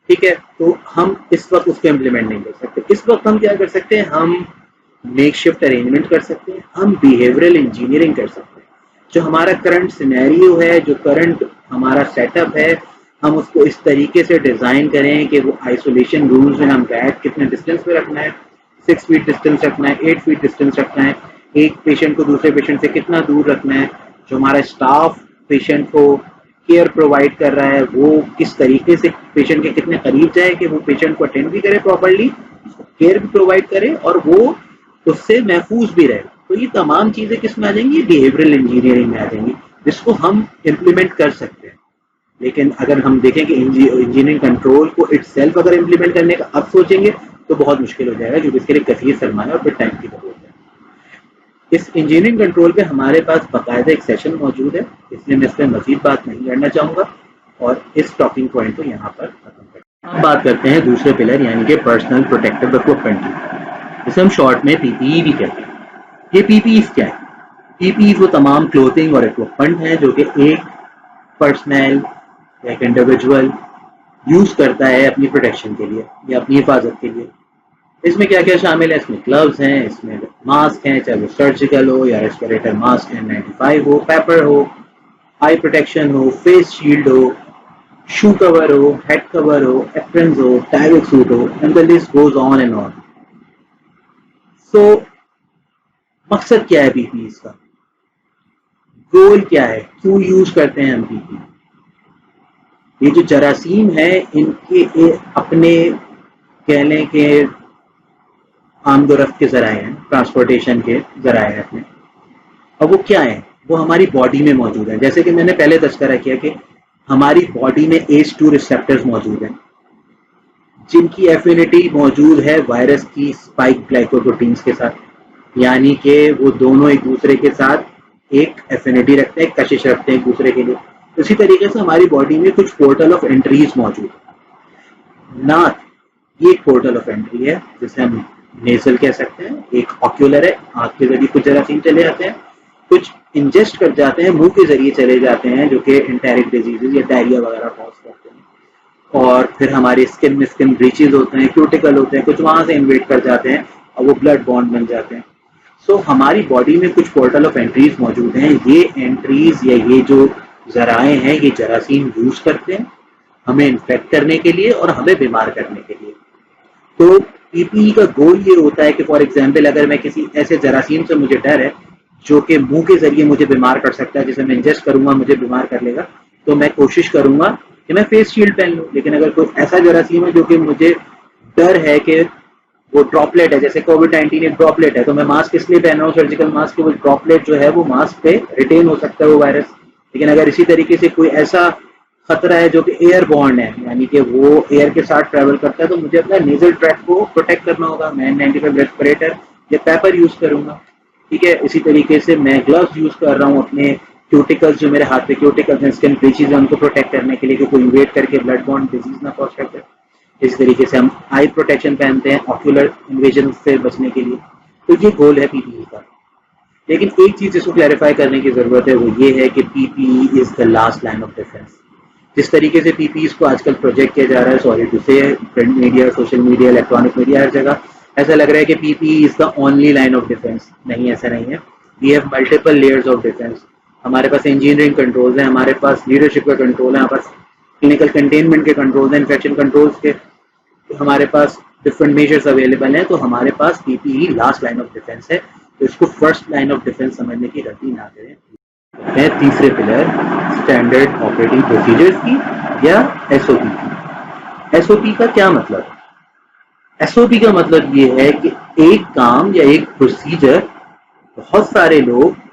ٹھیک ہے, تو ہم اس وقت اس کو امپلیمنٹ نہیں کر سکتے. اس وقت ہم کیا کر سکتے ہیں, ہم میک شفٹ ارینجمنٹ کر سکتے ہیں, ہم بیہیورل انجینئرنگ کر سکتے ہیں. جو ہمارا کرنٹ سینیریو ہے, جو کرنٹ ہمارا سیٹ اپ ہے, ہم اس کو اس طریقے سے ڈیزائن کریں کہ وہ آئسولیشن رومز میں ہم بیڈ کتنے ڈسٹینس پہ رکھنا ہے, 6 فیٹ ڈسٹینس رکھنا ہے, 8 فیٹ ڈسٹینس رکھنا ہے, ایک پیشنٹ کو دوسرے پیشنٹ سے کتنا دور رکھنا ہے, جو ہمارا اسٹاف پیشنٹ کو کیئر پرووائڈ کر رہا ہے وہ کس طریقے سے پیشنٹ کے کتنے قریب جائے کہ وہ پیشنٹ کو اٹینڈ بھی کرے پراپرلی, کیئر بھی پرووائڈ کرے اور وہ اس سے محفوظ بھی رہے. تو یہ تمام چیزیں کس میں آ جائیں گی, بیہیورل انجینئرنگ میں آ جائیں گی, جس کو ہم امپلیمنٹ کر سکتے ہیں. لیکن اگر ہم دیکھیں کہ انجینئرنگ کنٹرول کو اٹ سیلف اگر امپلیمنٹ کرنے کا اب سوچیں گے تو بہت مشکل ہو جائے گا، کیونکہ اس کے لیے کثیر سرمایہ اور پھر ٹائم کی ضرورت ہے. اس انجینئرنگ کنٹرول پہ ہمارے پاس باقاعدہ ایک سیشن موجود ہے، اس لیے میں اس پہ مزید بات نہیں کرنا چاہوں گا اور اس ٹاکنگ پوائنٹ کو یہاں پر ختم کرتے ہیں. ہم بات کرتے ہیں دوسرے پلر یعنی کہ پرسنل پروٹیکٹیو اکوپمنٹ کی، جسے ہم شارٹ میں پی پی ای بھی کہتے ہیں. یہ پی پی ایز کیا ہے؟ پی پی ایز وہ تمام کلوتھنگ اور اکوپمنٹ ہیں جو کہ ایک پرسنل یا ایک انڈیویجول یوز کرتا ہے اپنی پروٹیکشن کے لیے یا اپنی حفاظت کے لیے. اس میں کیا کیا شامل ہے؟ اس میں گلوز ہیں، اس میں ماسک ہیں، چاہے وہ سرجیکل ہو یا ریسپیریٹر ماسک N95 ہو، پیپر ہو، آئی پروٹیکشن ہو، فیس شیلڈ ہو، شو کور ہو، ہیڈ کور ہو، ایپرنز ہو، ٹائرک سوٹ ہو، and the list goes on and on. So مقصد کیا ہے پی پی ایز کا؟ گول کیا ہے؟ کیوں یوز کرتے ہیں ہم پی پی؟ یہ جو جراثیم ہے ان کے اپنے کہہ لیں کہ آمد و رفت کے ذرائع ہیں، ٹرانسپورٹیشن کے ذرائع ہیں اپنے. اور وہ کیا ہیں؟ وہ ہماری باڈی میں موجود ہیں. جیسے کہ میں نے پہلے تذکرہ کیا کہ ہماری باڈی میں ACE2 ریسیپٹرز موجود ہیں جن کی ایفینٹی موجود ہے وائرس کی اسپائک گلائکوپروٹینز کے ساتھ، یعنی کہ وہ دونوں ایک دوسرے کے ساتھ ایک ایفینٹی رکھتے ہیں، کشش رکھتے ہیں ایک دوسرے کے لیے. اسی طریقے سے ہماری باڈی میں کچھ پورٹل آف انٹریز موجود ہیں. ناک یہ ایک پورٹل آف انٹری ہے جسے ہم نیزل کہہ سکتے ہیں. ایک آکیولر ہے، آنکھ کے ذریعے کچھ جراثیم چلے جاتے ہیں، کچھ انجسٹ کر جاتے ہیں، منہ کے ذریعے چلے جاتے ہیں جو کہ انٹیرک ڈیزیزز یا ڈائریا وغیرہ کاز کرتے ہیں. اور پھر ہماری اسکن میں اسکن بریچز ہوتے ہیں، کیوٹیکل ہوتے ہیں، کچھ وہاں سے انویٹ کر جاتے ہیں اور وہ بلڈ بانڈ بن جاتے ہیں. سو ہماری باڈی میں کچھ پورٹل آف انٹریز موجود ہیں. یہ انٹریز یا یہ جو ذرائع ہیں یہ جراثیم یوز کرتے ہیں ہمیں انفیکٹ کرنے کے لیے اور ہمیں بیمار کرنے کے لیے. تو پی پی ای کا گول یہ ہوتا ہے کہ فار ایگزامپل اگر میں کسی ایسے جراثیم سے مجھے ڈر ہے جو کہ منہ کے ذریعے مجھے بیمار کر سکتا ہے، جسے میں انجسٹ کروں گا مجھے بیمار کر لے گا، تو میں کوشش کروں گا کہ میں فیس شیلڈ پہن لوں. لیکن اگر کوئی ایسا جراثیم ہے جو کہ مجھے ڈر ہے کہ وہ ڈراپلیٹ ہے، جیسے کووڈ-19 ایک ڈراپلیٹ ہے، تو میں ماسک اس لیے پہن رہا ہوں سرجیکل ماسک کہ وہ ڈراپلیٹ جو ہے وہ ماسک پہ ریٹین ہو سکتا ہے وہ وائرس. لیکن اگر اسی طریقے سے کوئی ایسا خطرہ ہے جو کہ ایئر بورن ہے، یعنی کہ وہ ایئر کے ساتھ ٹریول کرتا ہے، تو مجھے اپنا نیزل ٹریک کو پروٹیکٹ کرنا ہوگا. میں N95 ریسپیریٹر یا پیپر یوز کروں گا. ٹھیک ہے. اسی طریقے سے میں گلوز یوز کر رہا ہوں اپنے کیوٹیکلز جو میرے ہاتھ پہ کیوٹیکلز ہیں، اسکن بریچز ہیں، ان کو پروٹیکٹ کرنے کے لیے کہ کوئی انویٹ کر کے بلڈ بورن ڈیزیز نہ کاز کرتے. اس طریقے سے ہم آئی پروٹیکشن پہنتے ہیں آکولر انویژن سے بچنے کے لیے. تو یہ گول ہے پی پی ای کا. لیکن ایک چیز اس کو کلیریفائی کرنے کی ضرورت ہے، وہ یہ ہے کہ P P E is the last line of defence. جس طریقے سے پی پی ایز کو آج کل پروجیکٹ کیا جا رہا ہے، sorry to say print media, social media, electronic media, ہر جگہ ایسا لگ رہا ہے کہ P P E is the only line of defence. نہیں، ایسا نہیں ہے. We have multiple layers of defence. ہمارے پاس انجینئرنگ کنٹرول ہیں، ہمارے پاس لیڈرشپ کا کنٹرول ہے، ہمارے پاس کلینکل کنٹینمنٹ کے کنٹرول ہیں، انفیکشن کنٹرولز کے ہمارے پاس ڈفرنٹ میجرز اویلیبل ہیں. تو ہمارے پاس پی P E last line of defence ہے. تو اس کو فرسٹ لائن آف ڈیفینس سمجھنے کی غلطی نہ کریں. تیسرے پلر اسٹینڈرڈ آپریٹنگ پروسیجرز کی یا ایس او پی کی. ایس او پی کا کیا مطلب ہے؟ ایس او پی کا مطلب یہ ہے کہ ایک کام یا ایک پروسیجر بہت سارے لوگ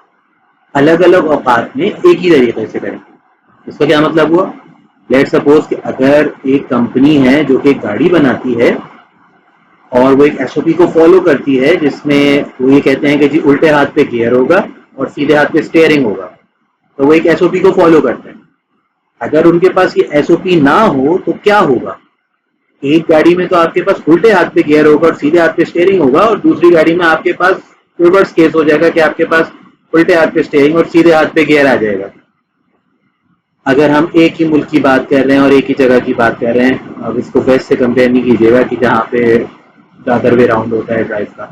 الگ الگ اوقات میں ایک ہی طریقے سے کریں. اس کا کیا مطلب ہوا؟ لیٹ سپوز کہ اگر ایک کمپنی ہے جو کہ گاڑی بناتی ہے اور وہ ایک ایس او پی کو فالو کرتی ہے جس میں وہ یہ کہتے ہیں کہ جی الٹے ہاتھ پہ گیئر ہوگا اور سیدھے ہاتھ پہ اسٹیئرنگ ہوگا، تو وہ ایک ایس او پی کو فالو کرتے ہیں. اگر ان کے پاس یہ ایس او پی نہ ہو تو کیا ہوگا؟ ایک گاڑی میں تو آپ کے پاس الٹے ہاتھ پہ گیئر ہوگا اور سیدھے ہاتھ پہ اسٹیئرنگ ہوگا، اور دوسری گاڑی میں آپ کے پاس ریورس کیس ہو جائے گا کہ آپ کے پاس الٹے ہاتھ پہ اسٹیئرنگ اور سیدھے ہاتھ پہ گیئر آ جائے گا. اگر ہم ایک ہی ملک کی بات کر رہے ہیں اور ایک ہی جگہ کی بات کر رہے ہیں، اب اس کو ویسٹ سے کمپیئر نہیں کیجیے گا کہ جہاں پہ ادر وے راؤنڈ ہوتا ہے ڈرائیو کا.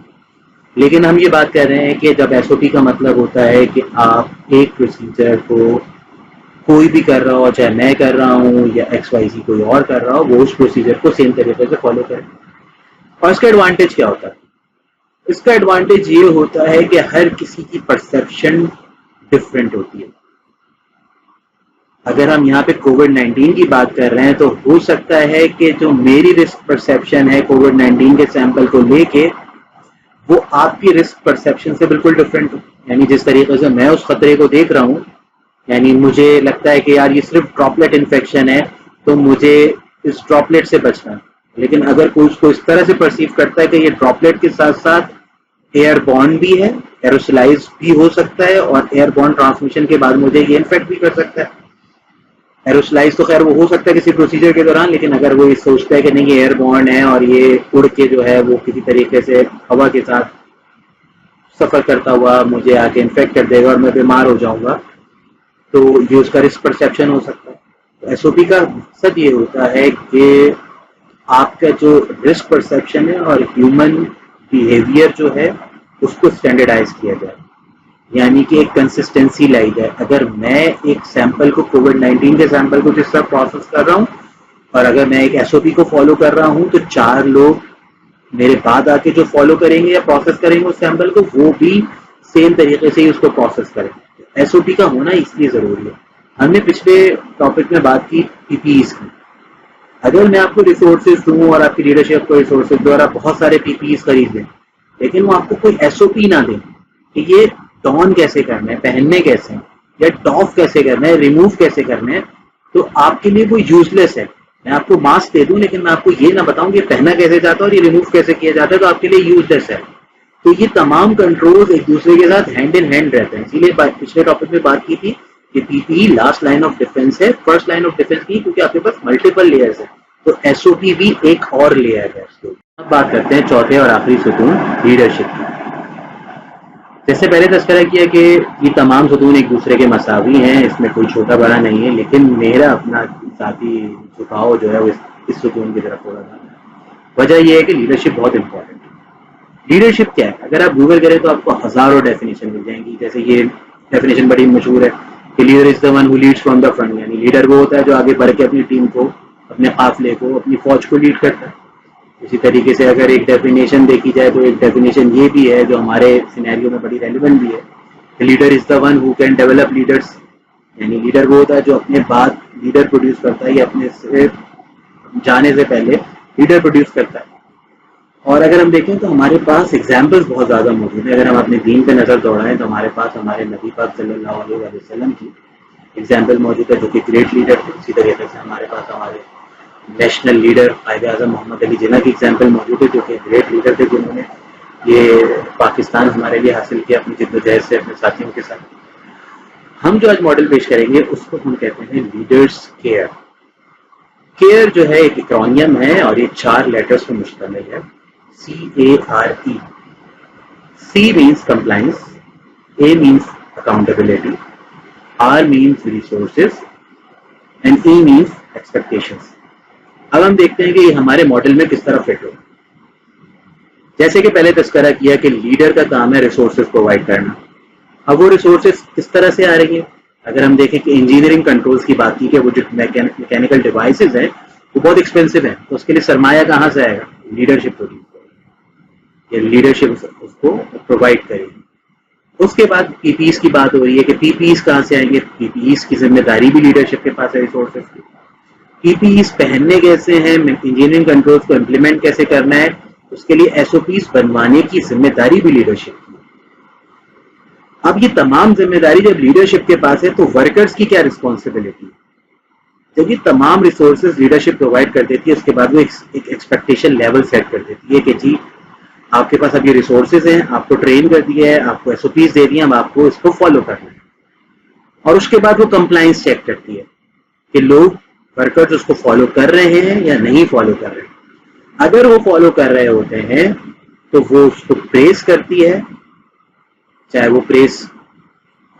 لیکن ہم یہ بات کر رہے ہیں کہ جب ایس او پی کا مطلب ہوتا ہے کہ آپ ایک پروسیجر کو کوئی بھی کر رہا ہو، چاہے میں کر رہا ہوں یا ایکس وائی سی کوئی اور کر رہا ہو، وہ اس پروسیجر کو سیم طریقے سے فالو کرے. اور اس کا ایڈوانٹیج کیا ہوتا ہے؟ اس کا ایڈوانٹیج یہ ہوتا ہے کہ ہر کسی کی پرسیپشن ڈفرینٹ ہوتی ہے. اگر ہم یہاں پہ کووڈ-19 کی بات کر رہے ہیں تو ہو سکتا ہے کہ جو میری رسک پرسیپشن ہے کووڈ-19 کے سیمپل کو لے کے وہ آپ کی رسک پرسیپشن سے بالکل ڈفرینٹ ہو. یعنی جس طریقے سے میں اس خطرے کو دیکھ رہا ہوں یعنی مجھے لگتا ہے کہ یار یہ صرف ڈراپلیٹ انفیکشن ہے تو مجھے اس ڈراپلیٹ سے بچنا ہے. لیکن اگر کوئی اس کو اس طرح سے پرسیو کرتا ہے کہ یہ ڈراپلیٹ کے ساتھ ساتھ ایئر بورن بھی ہے, ایروسلائز بھی ہو سکتا ہے, اور ایئر بورن ٹرانسمیشن کے بعد مجھے یہ انفیکٹ بھی کر سکتا ہے. ایروسلائز تو خیر وہ ہو سکتا ہے کسی پروسیجر کے دوران, لیکن اگر وہ سوچتا ہے کہ نہیں یہ ایئر بورن ہے اور یہ اڑ کے جو ہے وہ کسی طریقے سے ہوا کے ساتھ سفر کرتا ہوا مجھے آ کے انفیکٹ کر دے گا اور میں بیمار ہو جاؤں گا, تو یہ اس کا رسک پرسیپشن ہو سکتا ہے. ایس او پی کا مقصد یہ ہوتا ہے کہ آپ کا جو رسک پرسیپشن ہے اور ہیومن بیہیویئر جو ہے اس کو اسٹینڈرڈائز کیا جائے, یعنی کہ ایک کنسسٹینسی لائی جائے. اگر میں ایک سیمپل کو کووڈ-19 کے سیمپل کو جس طرح پروسیس کر رہا ہوں اور اگر میں ایک ایس او پی کو فالو کر رہا ہوں, تو 4 لوگ میرے بعد آ کے جو فالو کریں گے یا پروسیس کریں گے اس سیمپل کو, وہ بھی سیم طریقے سے ہی اس کو پروسیس کریں. ایس او پی کا ہونا اس لیے ضروری ہے. ہم نے پچھلے ٹاپک میں بات کی پی پی ایز کی. اگر میں آپ کو ریسورسز دوں اور آپ کی لیڈرشپ کو ریسورسز دوں اور آپ بہت سارے پی پی ایز خرید لیں, لیکن وہ آپ کو کوئی ایس او پی نہ دیں کہ یہ ڈون کیسے کرنا ہے, پہننے کیسے ہیں, یا ٹاف کیسے کرنا ہے, ریموو کیسے کرنا ہے, تو آپ کے لیے وہ یوز لیس ہے. میں آپ کو ماسک دے دوں لیکن میں آپ کو یہ نہ بتاؤں کہ پہنا کیسے جاتا ہے اور یہ ریموو کیسے کیا جاتا ہے, تو آپ کے لیے یوز لیس ہے. تو یہ تمام کنٹرول ایک دوسرے کے ساتھ ہینڈ ان ہینڈ رہتے ہیں. اسی لیے پچھلے ٹاپک میں بات کی تھی کہ P P E last line of defence ہے, فرسٹ لائن آف ڈیفینس نہیں, کیونکہ آپ کے پاس ملٹیپل لیئرز ہیں. تو ایس او پی بھی ایک اور لیئر ہے اس کو. اب بات کرتے ہیں چوتھے اور آخری ستون لیڈرشپ کی. جیسے پہلے تذکرہ کیا کہ یہ تمام ستون ایک دوسرے کے مساوی ہیں, اس میں کوئی چھوٹا بڑا نہیں ہے, لیکن میرا اپنا ذاتی جھکاؤ جو ہے وہ اس ستون کی طرف ہو رہا تھا. وجہ یہ ہے کہ لیڈرشپ بہت امپورٹنٹ ہے. لیڈرشپ کیا ہے؟ اگر آپ گوگل کریں تو آپ کو ہزاروں ڈیفینیشن مل جائیں گی. جیسے یہ ڈیفینیشن بڑی مشہور ہے کہ leader is the one who leads from the front, یعنی لیڈر وہ ہوتا ہے جو آگے بڑھ کے اپنی ٹیم کو, اپنے قافلے کو, اپنی فوج کو لیڈ کرتا ہے. اسی طریقے سے اگر ایک ڈیفینیشن دیکھی جائے تو ایک ڈیفینیشن یہ بھی ہے جو ہمارے سینیریو میں بڑی ریلیونٹ بھی ہے, leader is the one who can develop leaders. یعنی لیڈر وہ ہوتا ہے جو اپنے بعد لیڈر پروڈیوس کرتا ہے, یا اپنے سے جانے سے پہلے لیڈر پروڈیوس کرتا ہے. اور اگر ہم دیکھیں تو ہمارے پاس ایگزامپلس بہت زیادہ موجود ہیں. اگر ہم اپنے دین پہ نظر دوڑائیں تو ہمارے پاس ہمارے نبی پاک صلی اللہ علیہ وسلم کی ایگزامپل موجود ہے جو کہ گریٹ لیڈر تھے. اسی طریقے سے ہمارے پاس ہمارے نیشنل لیڈر قائد اعظم محمد علی جناح کی ایگزامپل موجود ہے جو کہ گریٹ لیڈر تھے, جنہوں نے یہ پاکستان ہمارے لیے حاصل کیا اپنی جد و جہد سے اپنے ساتھیوں کے ساتھ. ہم جو آج ماڈل پیش کریں گے اس کو ہم کہتے ہیں لیڈرز کیئر. کیئر جو ہے ایک ایکرونیم ہے اور یہ 4 لیٹرز پر مشتمل ہے. CARE. C means compliance, A means accountability, R means resources, and E means expectations. اب ہم دیکھتے ہیں کہ یہ ہمارے ماڈل میں کس طرح فٹ ہو. جیسے کہ پہلے تذکرہ کیا کہ لیڈر کا کام ہے ریسورسز پرووائڈ کرنا. اب وہ ریسورسز کس طرح سے آ رہی ہیں؟ اگر ہم دیکھیں کہ انجینئرنگ کنٹرولز کی بات کی کہ وہ جو میکینیکل ڈیوائسز ہیں وہ بہت ایکسپینسو ہیں, تو اس کے لیے سرمایہ کہاں سے آئے گا؟ لیڈرشپ ہوگی, یا لیڈرشپ اس کو پرووائڈ کرے گی. اس کے بعد پی پی ایس کی بات ہو رہی ہے کہ پی پی ایس کہاں سے آئیں گے؟ پی پی ایس کی ذمہ داری بھی لیڈرشپ کے پاس ہے ریسورسز کی. پی پی ایس پہننے کیسے ہیں, انجینئرنگ کنٹرولز کو امپلیمنٹ کیسے کرنا ہے, اس کے لیے ایس او پیز بنوانے کی ذمہ داری بھی لیڈرشپ کی. اب یہ تمام ذمہ داری جب لیڈرشپ کے پاس ہے تو ورکرز کی کیا رسپانسبلٹی ہے؟ جب یہ تمام ریسورسز لیڈرشپ پرووائڈ کر دیتی ہے اس کے بعد وہ ایک ایکسپیکٹیشن لیول سیٹ کر دیتی ہے کہ جی آپ کے پاس اب یہ ریسورسز ہیں, آپ کو ٹرین کر دیا ہے, آپ کو ایس او پیز دے دی ہیں, اب آپ کو اس کو فالو کرنا ہے. اور اس کے بعد وہ کمپلائنس چیک کرتی ہے کہ لوگ ورکرز اس کو فالو کر رہے ہیں یا نہیں فالو کر رہے ہیں. اگر وہ فالو کر رہے ہوتے ہیں تو وہ اس کو پریز کرتی ہے, چاہے وہ پریز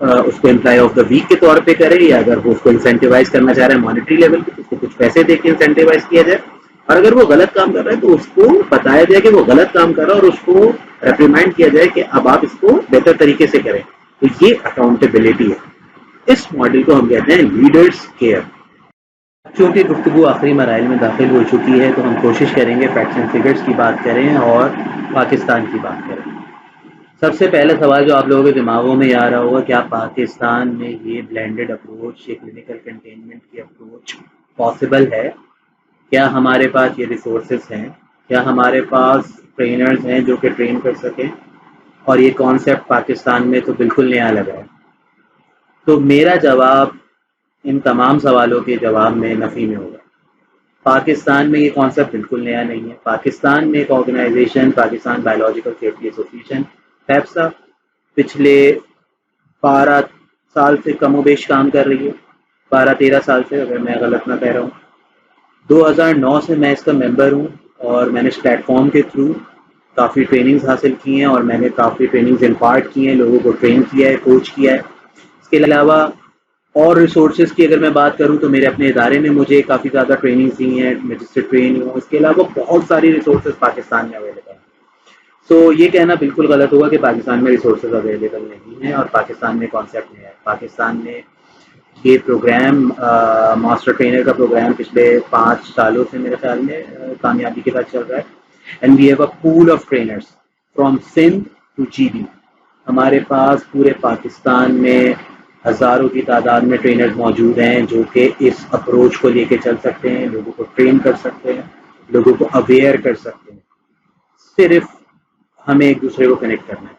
اس کو امپلائی آف دا ویک کے طور پہ کرے, یا اگر وہ اس کو انسینٹیوائز کرنا چاہ رہے ہیں مانیٹری لیول پہ تو اس کو کچھ پیسے دے کے انسینٹیوائز کیا جائے. اور اگر وہ غلط کام کر رہا ہے تو اس کو بتایا جائے کہ وہ غلط کام کر رہا ہے اور اس کو ریپریمائنڈ کیا جائے کہ اب آپ اس کو بہتر طریقے سے کریں. تو یہ اکاؤنٹیبلٹی ہے. اس ماڈل کو ہم کہتے ہیں لیڈرز کیئر. چونکہ گفتگو آخری مراحل میں داخل ہو چکی ہے تو ہم کوشش کریں گے فیکٹس اینڈ فگرز کی بات کریں اور پاکستان کی بات کریں. سب سے پہلا سوال جو آپ لوگوں کے دماغوں میں آ رہا ہوگا, کیا پاکستان میں یہ بلینڈڈ اپروچ, یہ کلینکل کنٹینمنٹ کی اپروچ پاسبل ہے؟ کیا ہمارے پاس یہ ریسورسز ہیں؟ کیا ہمارے پاس ٹرینرز ہیں جو کہ ٹرین کر سکیں؟ اور یہ کانسیپٹ پاکستان میں تو بالکل نیا لگا ہے. تو میرا جواب ان تمام سوالوں کے جواب میں نفی میں ہوگا. پاکستان میں یہ کانسیپٹ بالکل نیا نہیں ہے. پاکستان میں ایک organization Pakistan biological safety association پیپسا پچھلے 12 سال سے کم و بیش کام کر رہی ہے. 12-13 سال سے, اگر میں غلط نہ کہہ رہا ہوں. 2009 سے میں اس کا ممبر ہوں اور میں نے اس پلیٹ فارم کے تھرو کافی ٹریننگز حاصل کی ہیں اور میں نے کافی ٹریننگز امپارٹ کی ہیں, لوگوں کو ٹرین کیا ہے, کوچ کیا ہے. اس کے علاوہ اور ریسورسز کی اگر میں بات کروں تو میرے اپنے ادارے نے مجھے کافی زیادہ ٹریننگز دی ہیں, میں جس سے ٹرین ہوں. اس کے علاوہ بہت ساری ریسورسز پاکستان میں اویلیبل ہیں. سو یہ کہنا بالکل غلط ہوگا کہ پاکستان میں ریسورسز اویلیبل نہیں ہیں اور پاکستان میں کانسیپٹ نہیں ہے. پاکستان میں یہ پروگرام ماسٹر ٹرینر کا پروگرام پچھلے 5 سالوں سے میرے خیال میں کامیابی کے ساتھ چل رہا ہے. And we have a pool of trainers from Sindh to G B. ہمارے پاس پورے پاکستان میں ہزاروں کی تعداد میں ٹرینرز موجود ہیں جو کہ اس اپروچ کو لے کے چل سکتے ہیں, لوگوں کو ٹرین کر سکتے ہیں, لوگوں کو اویئر کر سکتے ہیں. صرف ہمیں ایک دوسرے کو کنیکٹ کرنا ہے,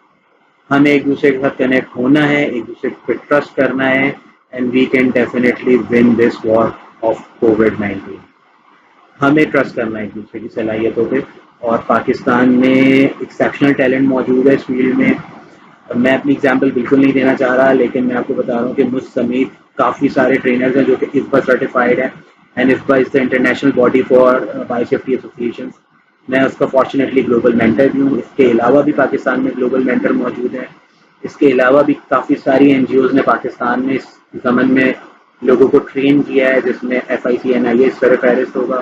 ہمیں ایک دوسرے کے ساتھ کنیکٹ ہونا ہے, ایک دوسرے پہ ٹرسٹ کرنا ہے. And we can definitely win this war of کووڈ-19. ہمیں ٹرسٹ کرنا ہے ایک دوسرے کی صلاحیتوں پہ. اور پاکستان میں ایکسیپشنل ٹیلنٹ موجود ہے اس فیلڈ میں. میں اپنی ایگزامپل بالکل نہیں دینا چاہ رہا, لیکن میں آپ کو بتا رہا ہوں کہ مجھ سمیت کافی سارے ٹرینرز ہیں جو کہ ISBA سرٹیفائڈ ہیں. And ISBA is the international body for bio safety association. میں اس کا فارچونیٹلی گلوبل مینٹر بھی ہوں. اس کے علاوہ بھی پاکستان میں گلوبل مینٹر موجود ہیں. اس کے علاوہ بھی کافی ساری NGOز نے پاکستان میں اس زمن میں لوگوں کو ٹرین کیا ہے, جس میں FICNIA سر فہرست ہوگا.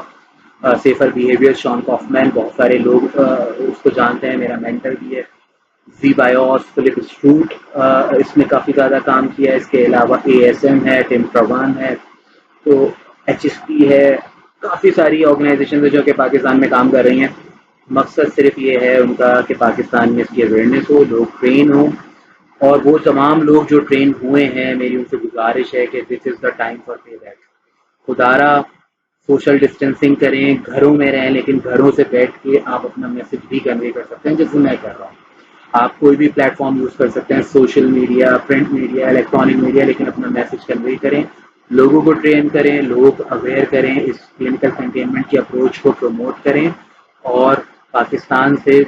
سیفر بیہیویئر شان کافمین, بہت سارے لوگ اس کو جانتے ہیں, میرا مینٹر بھی ہے. زی بایوس, فلپ اسٹروٹ, اس میں کافی زیادہ کام کیا ہے. اس کے علاوہ ASM ہے, ٹم پروان ہے, تو HSP ہے. کافی ساری آرگنائزیشن جو کہ پاکستان میں کام کر رہی ہیں. مقصد صرف یہ ہے ان کا کہ پاکستان میں اس کی اویئرنیس ہو, لوگ ٹرین ہوں. اور وہ تمام لوگ جو ٹرین ہوئے ہیں, میری ان سے گزارش ہے کہ this is the time for payback بیک. خدارا سوشل ڈسٹینسنگ کریں, گھروں میں رہیں, لیکن گھروں سے بیٹھ کے آپ اپنا میسج بھی کنوے کر سکتے ہیں, جیسے میں کر رہا ہوں. آپ کوئی بھی پلیٹ فارم یوز کر سکتے ہیں, social media, print media, electronic media, لیکن اپنا میسج کنوے کریں, لوگوں کو ٹرین کریں, لوگوں کو اویئر کریں, اس کلینکل کنٹینمنٹ کی اپروچ کو پروموٹ کریں. اور پاکستان سے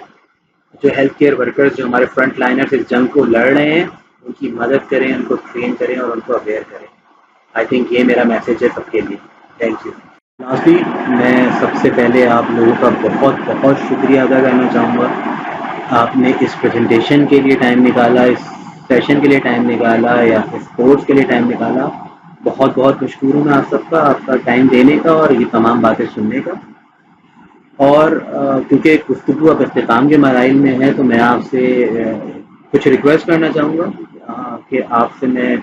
جو ہیلتھ کیئر ورکرز جو ہمارے فرنٹ لائنرز اس جنگ کو لڑ رہے ہیں, ان کی مدد کریں, ان کو ٹرین کریں اور ان کو اویئر کریں. آئی تھنک یہ میرا میسج ہے سب کے لیے. Thank you. لاسٹلی میں سب سے پہلے آپ لوگوں کا بہت بہت شکریہ ادا کرنا چاہوں گا. آپ نے اس پریزنٹیشن کے لیے ٹائم نکالا, اس سیشن کے لیے ٹائم نکالا, یا اس کورس کے لیے ٹائم نکالا. بہت بہت مشکور ہوں میں آپ سب کا, آپ کا ٹائم دینے کا اور یہ تمام باتیں سننے کا. اور کیونکہ گفتگو اب اختتام کے مراحل میں ہے, تو میں آپ سے کچھ ریکویسٹ کرنا چاہوں گا کہ آپ سے میں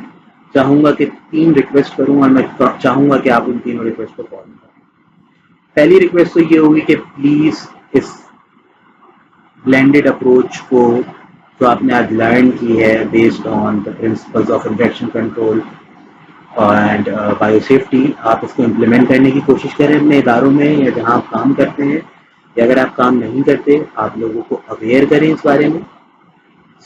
چاہوں گا کہ 3 ریکویسٹ کروں, اور میں چاہوں گا کہ آپ ان تینوں ریکویسٹ کو فالو کریں. پہلی ریکویسٹ تو یہ ہوگی کہ پلیز اس بلینڈڈ اپروچ کو جو آپ نے آج لرن کی ہے based on the principles of infection control and bio safety, آپ اس کو امپلیمنٹ کرنے کی کوشش کریں اپنے اداروں میں یا جہاں آپ کام کرتے ہیں. یا اگر آپ کام نہیں کرتے, آپ لوگوں کو اویئر کریں اس بارے میں.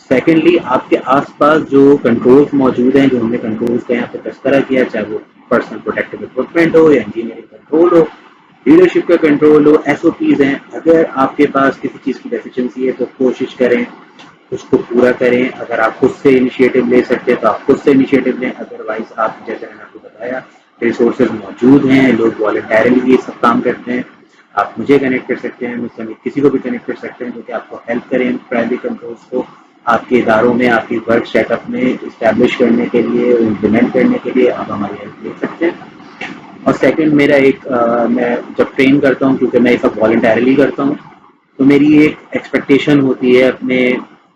سیکنڈلی, آپ کے آس پاس جو کنٹرولز موجود ہیں, جو ہم نے کنٹرولز کا یہاں پہ تذکرہ کیا, چاہے وہ پرسنل پروٹیکٹیو اکوپمنٹ ہو یا انجینئرنگ کنٹرول ہو, لیڈرشپ کا کنٹرول ہو, SOPs ہیں. اگر آپ کے پاس کسی چیز کی ڈیفیشنسی ہے تو کوشش کریں اس کو پورا کریں. اگر آپ خود سے انیشیٹو لے سکتے ہیں تو آپ خود سے انیشیٹو لیں. ادروائز آپ, جیسے میں نے آپ کو بتایا, ریسورسز موجود ہیں, لوگ والنٹیرلی یہ سب کام کرتے ہیں. آپ مجھے کنیکٹ کر سکتے ہیں, مجھ سے کسی کو بھی کنیکٹ کر سکتے ہیں جو کہ آپ کو ہیلپ کریں پرائمری کنٹرولز کو آپ کے اداروں میں, آپ کی ورک سیٹ اپ میں اسٹیبلش کرنے کے لیے, امپلیمنٹ کرنے کے لیے. آپ ہماری ہیلپ لے سکتے ہیں. اور سیکنڈ, میرا ایک میں جب ٹرین کرتا ہوں, کیونکہ میں یہ سب والنٹیرلی کرتا ہوں, تو میری ایک ایکسپیکٹیشن ہوتی ہے اپنے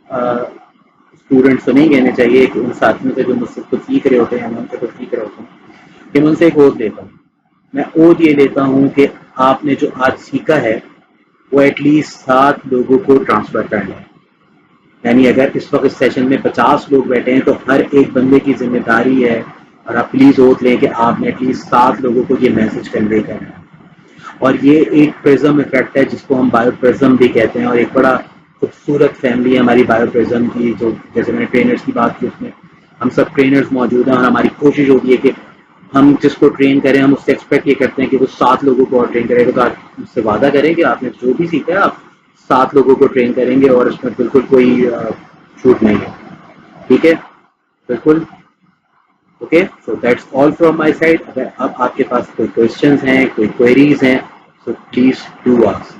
اسٹوڈنٹس تو نہیں کہنے چاہیے کہ ان ساتھیوں سے جو مجھ سے کچھ سیکھ رہے ہوتے ہیں, میں ان سے کچھ سیکھ رہا ہوتا ہوں, کہ میں ان سے ایک اوتھ لیتا ہوں. میں اوتھ یہ لیتا ہوں کہ آپ نے جو آج سیکھا ہے وہ ایٹ لیسٹ 7 لوگوں کو ٹرانسفر کرنا ہے. یعنی اگر اس وقت سیشن میں 50 لوگ بیٹھے ہیں تو ہر ایک بندے کی ذمہ داری ہے, اور آپ پلیز اوتھ لیں کہ آپ نے ایٹ لیسٹ 7 لوگوں کو یہ میسج کنوے کرنا ہے. اور یہ ایک پرزم افیکٹ ہے جس کو ہم بایو پرزم بھی کہتے ہیں, اور ایک بڑا خوبصورت فیملی ہے ہماری بایو پرزم کی, جو جیسے میں نے ٹرینرز کی بات کی اس میں ہم سب ٹرینرز موجود ہیں اور ہماری کوشش ہوتی ہے کہ ہم جس کو ٹرین کریں ہم اس سے ایکسپیکٹ یہ کرتے ہیں کہ وہ 7 لوگوں کو اور ٹرین کرے گا. تو آپ اس سے وعدہ کریں کہ آپ نے جو بھی سیکھا ہے آپ 7 لوگوں کو ٹرین کریں گے اور اس میں بالکل کوئی چھوٹ نہیں ہے. ٹھیک ہے بالکل. Okay so that's all from my side. اگر اب آپ کے پاس کوئی کوشچنز ہیں کوئی کوئریز ہیں سو پلیز ڈو آسک.